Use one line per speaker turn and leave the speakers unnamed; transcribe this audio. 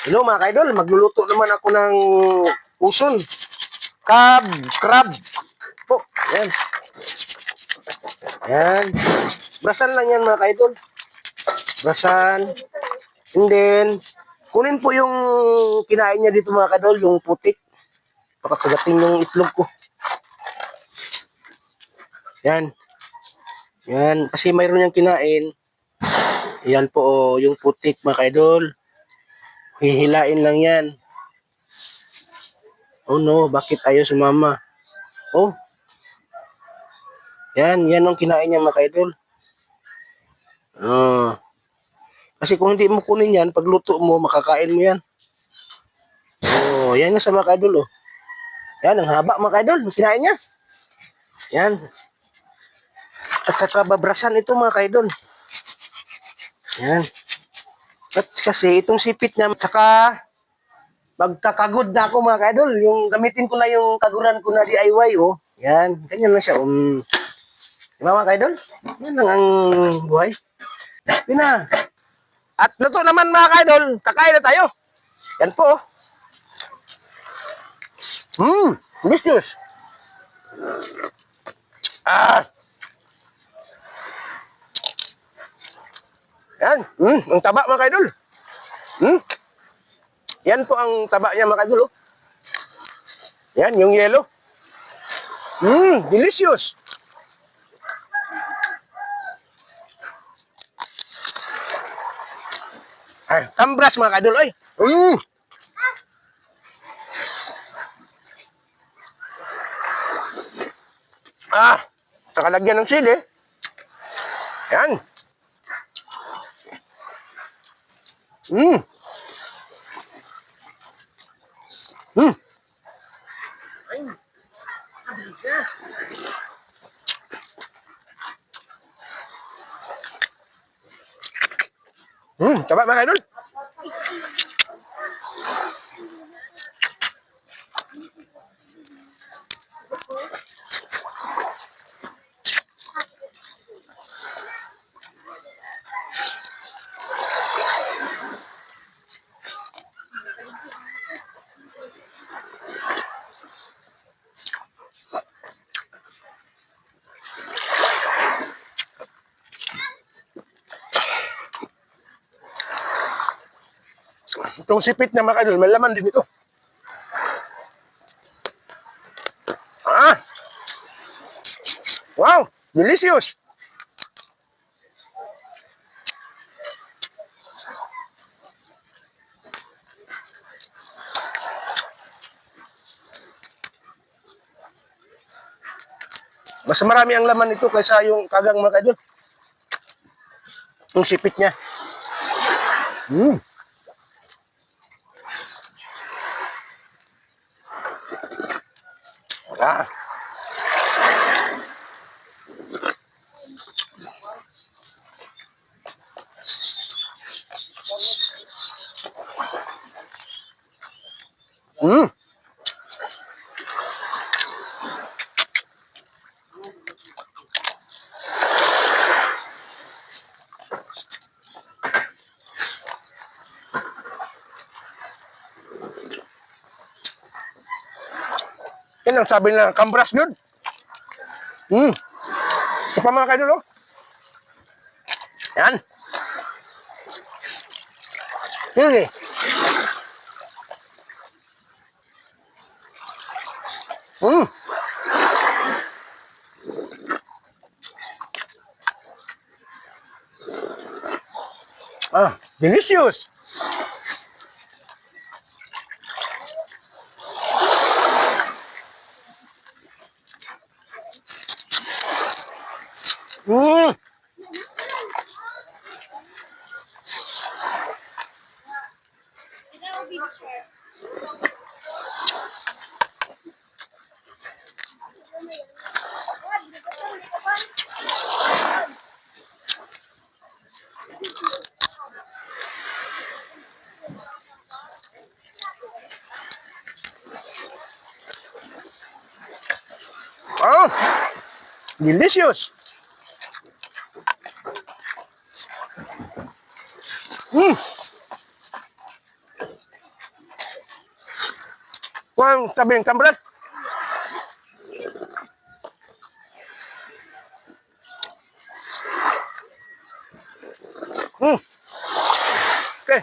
Hello mga kaidol, magluluto naman ako ng uson. Crab po. Yan. Yan. Brasan lang yan mga kaidol. Brasan. And then, kunin po yung kinain niya dito mga kaidol, yung putik. Pakapagating yung itlog ko. Yan. Yan. Kasi mayroon niyang kinain. Yan po yung putik mga kaidol. Hihilain lang yan. Oh no, bakit ayaw sumama? Oh, yan ang kinain niya mga kaidol. Kasi kung hindi mo kunin yan, pagluto mo, makakain mo yan. Oh, yan nga sa mga kaidol, oh. Yan, ang haba mga kaidol, kinain niya. Yan. At saka babrasan ito mga kaidol. Yan. At kasi itong sipit niya, saka magkakagod na ako mga kaidol. Yung gamitin ko na yung kaguran ko na DIY, oh. Yan, ganyan lang siya. Diba mga kaidol? Yan lang ang buhay. Pina. At luto naman mga kaidol, kakain na tayo. Yan po. Delicious. Yan. Ang taba mga kaidol. Yan po ang taba niya mga kaidol. Oh. Yan, yung yellow. Delicious. Ambras mga kaidol. Ay. Nakalagyan ng sili. Yan. Taba mga kaidol. Itong sipit na mga kaidol, may laman din ito. Wow, delicious. Mas marami ang laman nito kaysa yung kagang mga kaidol. Yung sipit niya. Ah. Yan ang sabi na kambras yun. Ito pa mga kaidol, oh. Yan. Sige. Delicious. Delicious. Kuhan tabing kambrad. Hmm. Okay.